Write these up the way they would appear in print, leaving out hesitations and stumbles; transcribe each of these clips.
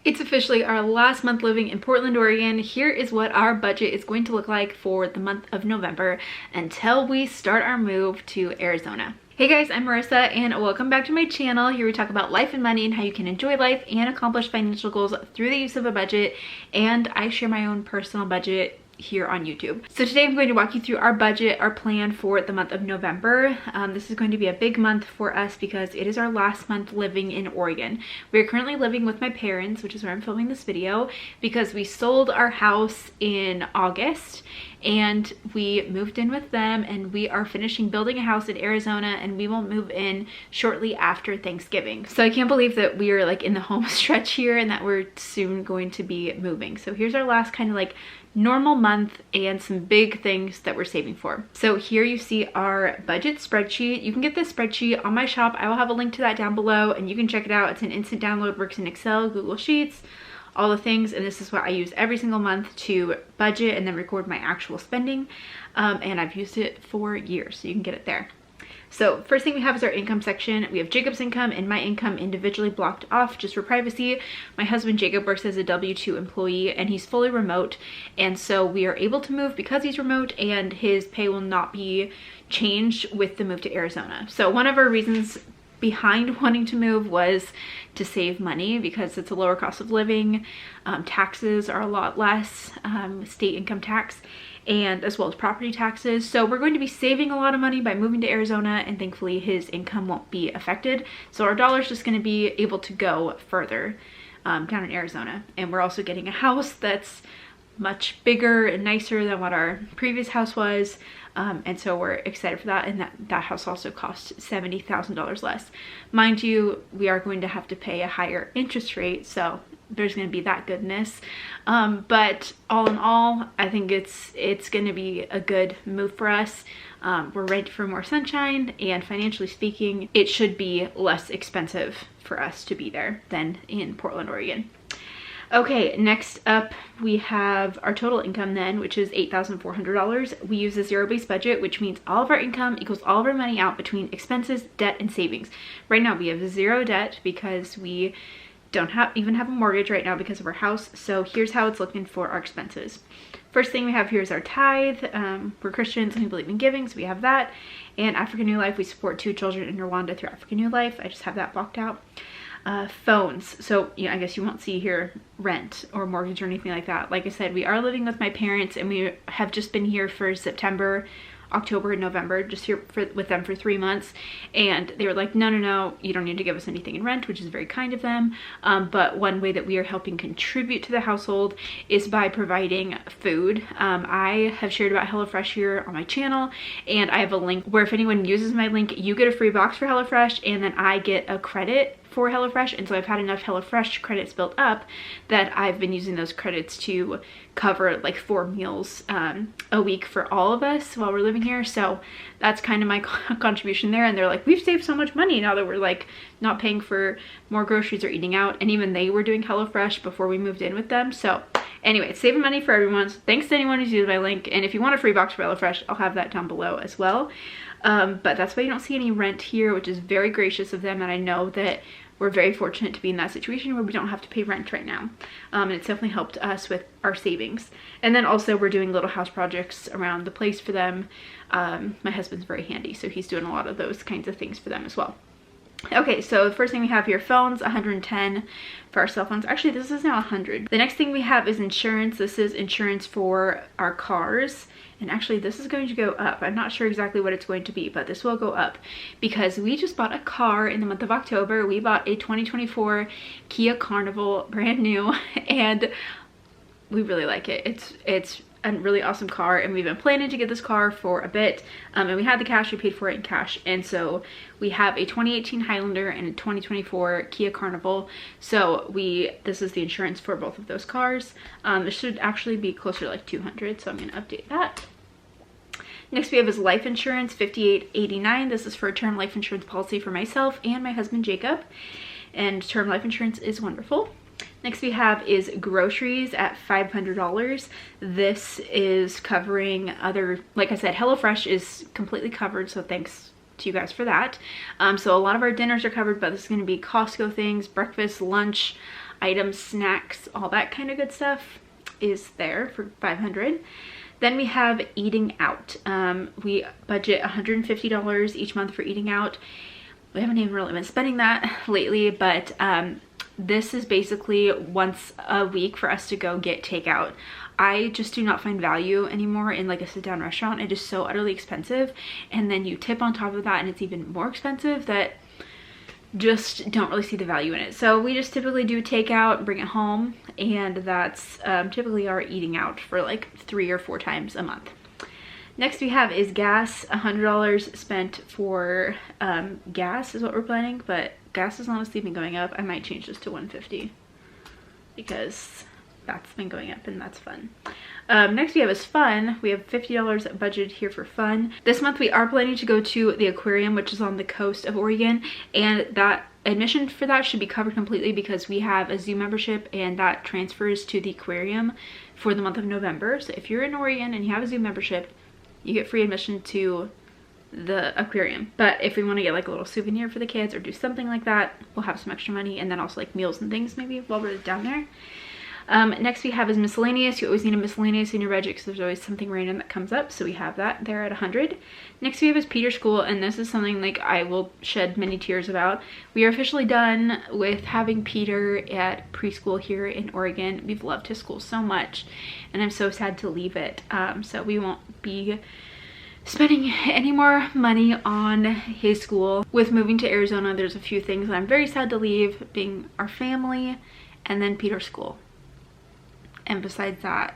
It's officially our last month living in Portland, Oregon. Here is what our budget is going to look like for the month of November until we start our move to Arizona. Hey guys, I'm Marissa and welcome back to my channel. Here we talk about life and money and how you can enjoy life and accomplish financial goals through the use of a budget. And I share my own personal budget here on YouTube. So today I'm going to walk you through our budget, our plan for the month of November. This is going to be a big month for us because it is our last month living in Oregon. We are currently living with my parents, which is where I'm filming this video, because we sold our house in August and we moved in with them, and we are finishing building a house in Arizona, and we will move in shortly after Thanksgiving. So I can't believe that we are like in the home stretch here and that we're soon going to be moving. So here's our last kind of like normal month and some big things that we're saving for. So here you see our budget spreadsheet. You can get this spreadsheet on my shop. I will have a link to that down below and you can check it out. It's an instant download, works in Excel, Google Sheets, all the things. And this is what I use every single month to budget and then record my actual spending. And I've used it for years, so you can get it there. So first thing we have is our income section. We have Jacob's income and my income individually blocked off just for privacy. My husband Jacob works as a W-2 employee and he's fully remote. And so we are able to move because he's remote and his pay will not be changed with the move to Arizona. So one of our reasons behind wanting to move was to save money because it's a lower cost of living. Taxes are a lot less, state income tax, and as well as property taxes. So we're going to be saving a lot of money by moving to Arizona, and thankfully his income won't be affected. So our dollar's just going to be able to go further down in Arizona. And we're also getting a house that's much bigger and nicer than what our previous house was. And so we're excited for that. And that house also cost $70,000 less. Mind you, we are going to have to pay a higher interest rate. So there's going to be that goodness. But all in all, I think it's going to be a good move for us. We're ready for more sunshine, and financially speaking, it should be less expensive for us to be there than in Portland, Oregon. Okay, next up we have our total income then, which is $8,400. We use a zero-based budget, which means all of our income equals all of our money out between expenses, debt, and savings. Right now we have zero debt because we don't even have a mortgage right now because of our house. So here's how it's looking for our expenses. First thing we have here is our tithe. We're Christians and we believe in giving, so we have that. And African New Life, we support 2 children in Rwanda through African New Life. I just have that blocked out. Phones. So I guess you won't see here rent or mortgage or anything like that. Like I said, we are living with my parents and we have just been here for September, October, and November, just here with them for 3 months. And they were like, no, you don't need to give us anything in rent, which is very kind of them. But one way that we are helping contribute to the household is by providing food. I have shared about HelloFresh here on my channel, and I have a link where if anyone uses my link, you get a free box for HelloFresh, and then I get a credit for HelloFresh. And so I've had enough HelloFresh credits built up that I've been using those credits to cover like 4 meals a week for all of us while we're living here. So that's kind of my contribution there. And they're like, we've saved so much money now that we're like not paying for more groceries or eating out. And even they were doing HelloFresh before we moved in with them. So anyway, it's saving money for everyone. So thanks to anyone who's used my link. And if you want a free box for HelloFresh, I'll have that down below as well. But that's why you don't see any rent here, which is very gracious of them. And I know that we're very fortunate to be in that situation where we don't have to pay rent right now. And it's definitely helped us with our savings. And then also we're doing little house projects around the place for them. My husband's very handy, so he's doing a lot of those kinds of things for them as well. Okay, so the first thing we have here, phones, 110 for our cell phones. Actually, this is now 100. The next thing we have is insurance. This is insurance for our cars. And actually, this is going to go up. I'm not sure exactly what it's going to be, but this will go up because we just bought a car in the month of October. We bought a 2024 Kia Carnival, brand new, and we really like it. It's a really awesome car, and we've been planning to get this car for a bit, and we had the cash. We paid for it in cash, and so we have a 2018 Highlander and a 2024 Kia Carnival. So this is the insurance for both of those cars. This should actually be closer to like 200, so I'm going to update that. Next we have is life insurance, $58.89. This is for a term life insurance policy for myself and my husband Jacob, and term life insurance is wonderful. Next we have is groceries at $500. This is covering other, like I said, HelloFresh is completely covered, so thanks to you guys for that. So a lot of our dinners are covered, but this is going to be Costco things, breakfast, lunch, items, snacks, all that kind of good stuff is there for $500. Then we have eating out. We budget $150 each month for eating out. We haven't even really been spending that lately, but this is basically once a week for us to go get takeout. I just do not find value anymore in like a sit-down restaurant. It is so utterly expensive, and then you tip on top of that and it's even more expensive, that just don't really see the value in it. So we just typically do takeout, bring it home, and that's typically our eating out for like 3 or 4 times a month. Next we have is gas. $100 spent for gas is what we're planning, but gas has honestly been going up. I might change this to $150 because that's been going up and that's fun. Next we have is fun. We have $50 budgeted here for fun. This month we are planning to go to the aquarium, which is on the coast of Oregon, and that admission for that should be covered completely because we have a zoo membership and that transfers to the aquarium for the month of November. So if you're in Oregon and you have a zoo membership, you get free admission to the aquarium. But if we want to get like a little souvenir for the kids or do something like that, we'll have some extra money, and then also like meals and things maybe while we're down there. Next we have is miscellaneous. You always need a miscellaneous in your budget because there's always something random that comes up, so we have that there at 100. Next we have is Peter School, and this is something like I will shed many tears about. We are officially done with having Peter at preschool here in Oregon. We've loved his school so much, and I'm so sad to leave it. So we won't be spending any more money on his school. With moving to Arizona, there's a few things that I'm very sad to leave, being our family and then Peter's school. And besides that,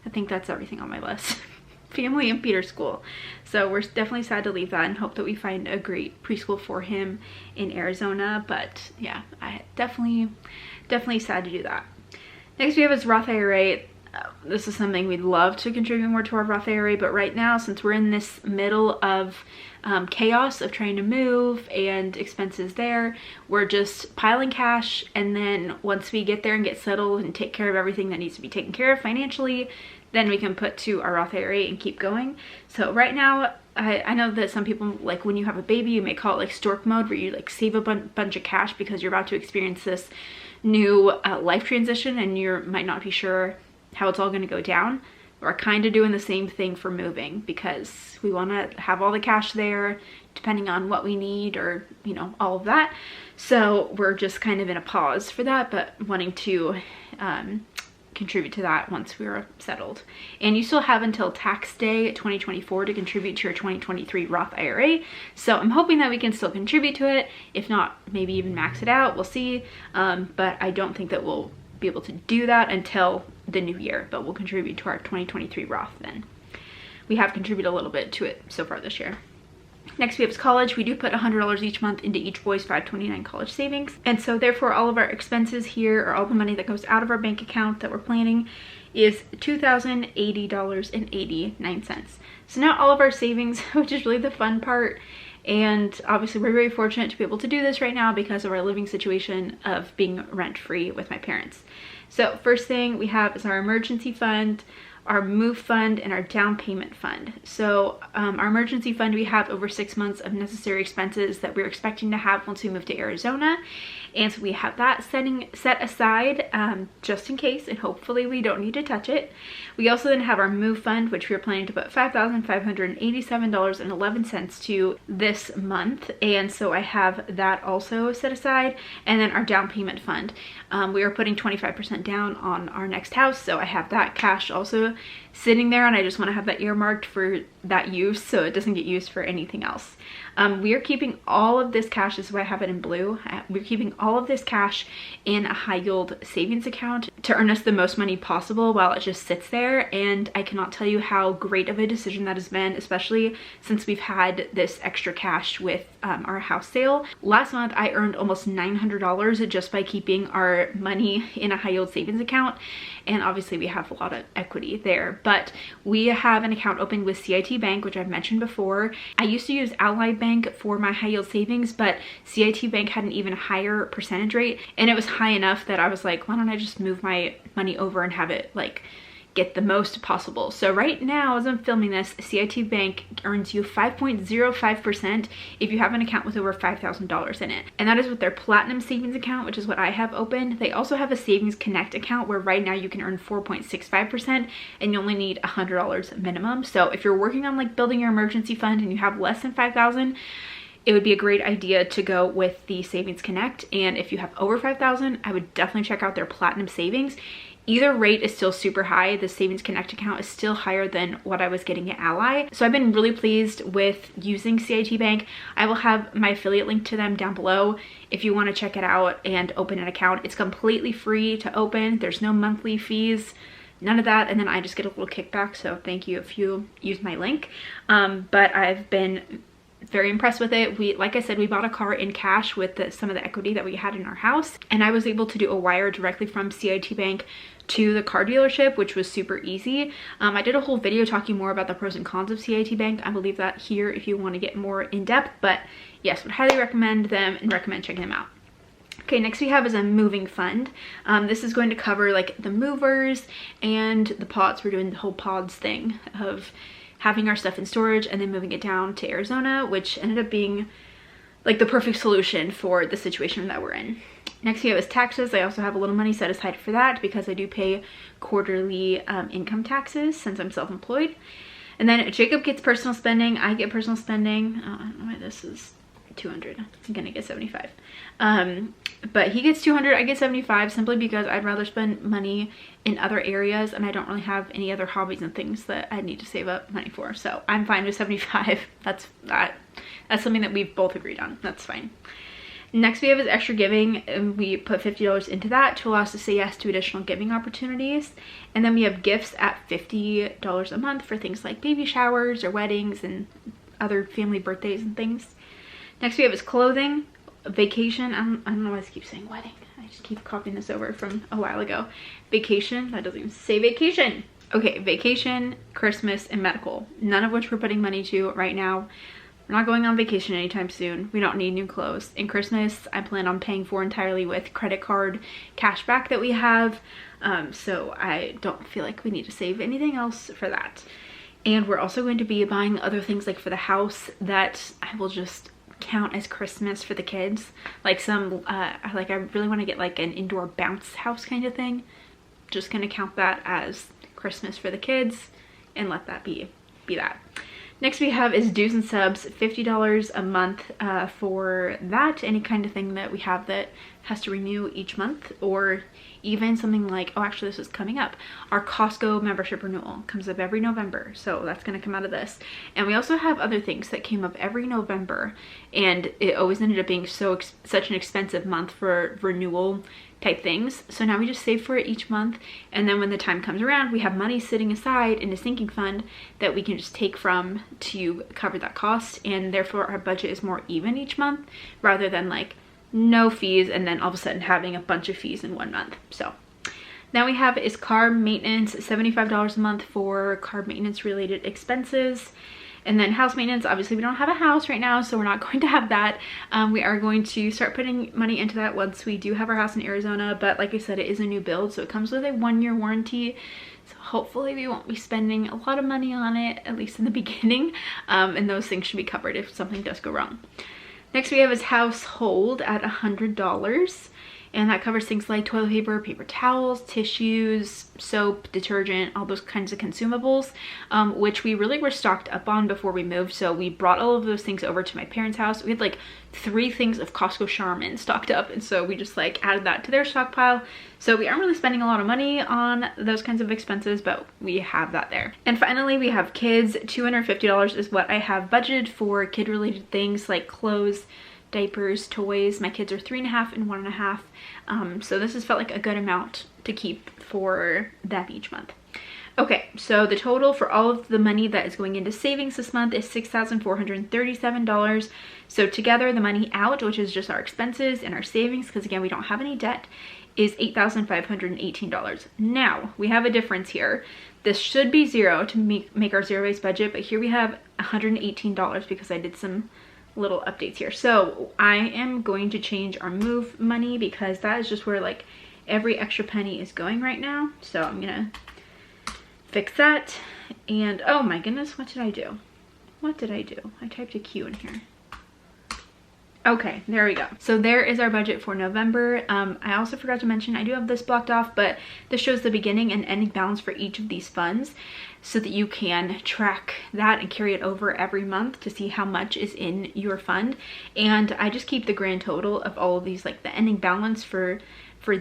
I think that's everything on my list. Family and Peter's school. So we're definitely sad to leave that and hope that we find a great preschool for him in Arizona. But yeah, I definitely sad to do that. Next we have is Roth IRA. This is something we'd love to contribute more to our Roth IRA, but right now, since we're in this middle of chaos of trying to move and expenses there, we're just piling cash, and then once we get there and get settled and take care of everything that needs to be taken care of financially, then we can put to our Roth IRA and keep going. So right now, I know that some people, like when you have a baby, you may call it like stork mode, where you like save a bunch of cash because you're about to experience this new life transition and you might not be sure how it's all going to go down. We're kind of doing the same thing for moving because we want to have all the cash there depending on what we need, or you know, all of that. So we're just kind of in a pause for that, but wanting to contribute to that once we're settled. And you still have until tax day 2024 to contribute to your 2023 Roth IRA. So I'm hoping that we can still contribute to it. If not, maybe even max it out. We'll see. But I don't think that we'll be able to do that until the new year, but we'll contribute to our 2023 Roth then. We have contributed a little bit to it so far this year. Next we have college. We do put $100 each month into each boy's $529 college savings, and so therefore all of our expenses here, or all the money that goes out of our bank account that we're planning, is $2,080.89. So now all of our savings, which is really the fun part, and obviously we're very fortunate to be able to do this right now because of our living situation of being rent-free with my parents. So first thing we have is our emergency fund, our move fund, and our down payment fund. So our emergency fund, we have over 6 months of necessary expenses that we're expecting to have once we move to Arizona. And so we have that set aside just in case, and hopefully we don't need to touch it. We also then have our move fund, which we're planning to put $5,587.11 to this month. And so I have that also set aside. And then our down payment fund. We are putting 25% down on our next house. So I have that cash also sitting there, and I just want to have that earmarked for that use so it doesn't get used for anything else. We are keeping all of this cash, this is why I have it in blue. We're keeping all of this cash in a high yield savings account to earn us the most money possible while it just sits there. And I cannot tell you how great of a decision that has been, especially since we've had this extra cash with our house sale. Last month I earned almost $900 just by keeping our money in a high yield savings account. And obviously we have a lot of equity there, but we have an account open with CIT Bank, which I've mentioned before. I used to use Ally Bank for my high yield savings, but CIT Bank had an even higher percentage rate, and it was high enough that I was like, why don't I just move my money over and have it like get the most possible. So right now, as I'm filming this, CIT Bank earns you 5.05% if you have an account with over $5,000 in it. And that is with their Platinum Savings account, which is what I have opened. They also have a Savings Connect account where right now you can earn 4.65% and you only need $100 minimum. So if you're working on like building your emergency fund and you have less than $5,000, it would be a great idea to go with the Savings Connect. And if you have over $5,000, I would definitely check out their Platinum Savings. Either rate is still super high. The Savings Connect account is still higher than what I was getting at Ally. So I've been really pleased with using CIT Bank. I will have my affiliate link to them down below if you want to check it out and open an account. It's completely free to open. There's no monthly fees, none of that. And then I just get a little kickback. So thank you if you use my link. But I've been very impressed with it. Like I said, we bought a car in cash with some of the equity that we had in our house, and I was able to do a wire directly from CIT Bank to the car dealership, which was super easy. I did a whole video talking more about the pros and cons of CIT Bank. I will leave that here if you want to get more in depth, but yes, would highly recommend them and recommend checking them out. Okay, next we have is a moving fund. This is going to cover like the movers and the pods. We're doing the whole pods thing of having our stuff in storage and then moving it down to Arizona, which ended up being like the perfect solution for the situation that we're in. Next we have is taxes. I also have a little money set aside for that because I do pay quarterly income taxes since I'm self-employed. And then Jacob gets personal spending. I get personal spending. I don't know why this is 200. I'm gonna get 75. But he gets 200, I get 75, simply because I'd rather spend money in other areas and I don't really have any other hobbies and things that I need to save up money for. So I'm fine with 75. That's something that we've both agreed on. That's fine. Next we have is extra giving, and we put $50 into that to allow us to say yes to additional giving opportunities. And then we have gifts at $50 a month for things like baby showers or weddings and other family birthdays and things. Next we have is clothing. Vacation, I don't know why I keep saying wedding. I just keep copying this over from a while ago. Vacation, that doesn't even say vacation. Okay, vacation, Christmas, and medical. None of which we're putting money to right now. We're not going on vacation anytime soon. We don't need new clothes. And Christmas, I plan on paying for entirely with credit card cash back that we have. So I don't feel like we need to save anything else for that. And we're also going to be buying other things like for the house that I will just count as Christmas for the kids. Like some, like I really want to get like an indoor bounce house kind of thing. Just gonna count that as Christmas for the kids and let that be that. Next we have is dues and subs, $50 a month for that. Any kind of thing that we have that has to renew each month, or even something like, oh actually this is coming up, our Costco membership renewal comes up every November, so that's going to come out of this. And we also have other things that came up every November, and it always ended up being such an expensive month for renewal type things. So now we just save for it each month, and then when the time comes around, we have money sitting aside in a sinking fund that we can just take from to cover that cost, and therefore our budget is more even each month rather than like no fees and then all of a sudden having a bunch of fees in one month. So now we have is car maintenance, $75 a month for car maintenance related expenses. And then house maintenance, obviously we don't have a house right now, so we're not going to have that. We are going to start putting money into that once we do have our house in Arizona, but like I said, it is a new build, so it comes with a 1-year warranty. So hopefully we won't be spending a lot of money on it, at least in the beginning, and those things should be covered if something does go wrong. Next we have is household at $100. And that covers things like toilet paper, paper towels, tissues, soap, detergent, all those kinds of consumables, which we really were stocked up on before we moved. So we brought all of those things over to my parents' house. We had like 3 things of Costco Charmin stocked up. And so we just like added that to their stockpile. So we aren't really spending a lot of money on those kinds of expenses, but we have that there. And finally, we have kids. $250 is what I have budgeted for kid-related things like clothes, diapers, toys. My kids are 3.5 and 1.5, so this has felt like a good amount to keep for them each month. Okay, so the total for all of the money that is going into savings this month is $6,437. So together the money out, which is just our expenses and our savings, because again we don't have any debt, is $8,518. Now we have a difference here. This should be zero to make our zero-based budget, but here we have $118 because I did some little updates here. So I am going to change our move money because that is just where like every extra penny is going right now. So I'm gonna fix that. And oh my goodness, what did I do? What did I do? I typed a Q in here. Okay, there we go. So there is our budget for November. I also forgot to mention I do have this blocked off, but this shows the beginning and ending balance for each of these funds so that you can track that and carry it over every month to see how much is in your fund. And I just keep the grand total of all of these, like the ending balance for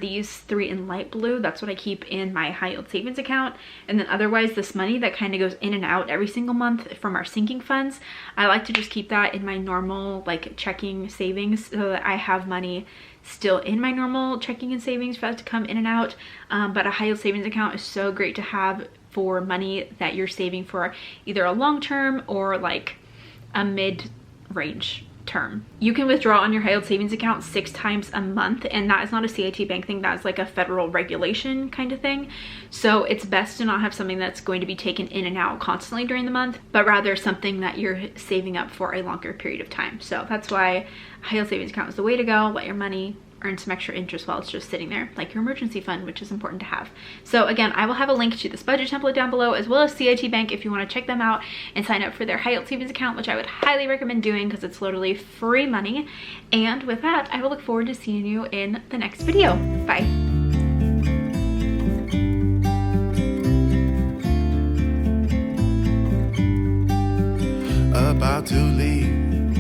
these three in light blue. That's what I keep in my high yield savings account. And then otherwise, this money that kind of goes in and out every single month from our sinking funds, I like to just keep that in my normal like checking savings so that I have money still in my normal checking and savings for that to come in and out. But a high yield savings account is so great to have for money that you're saving for either a long term or like a mid range term. You can withdraw on your high yield savings account 6 times a month, and that is not a CIT bank thing. That's like a federal regulation kind of thing. So it's best to not have something that's going to be taken in and out constantly during the month, but rather something that you're saving up for a longer period of time. So that's why high yield savings account is the way to go. Let your money earn some extra interest while it's just sitting there, like your emergency fund, which is important to have. So again, I will have a link to this budget template down below, as well as CIT Bank if you want to check them out and sign up for their high yield savings account, which I would highly recommend doing because it's literally free money. And with that, I will look forward to seeing you in the next video. Bye. About to leave.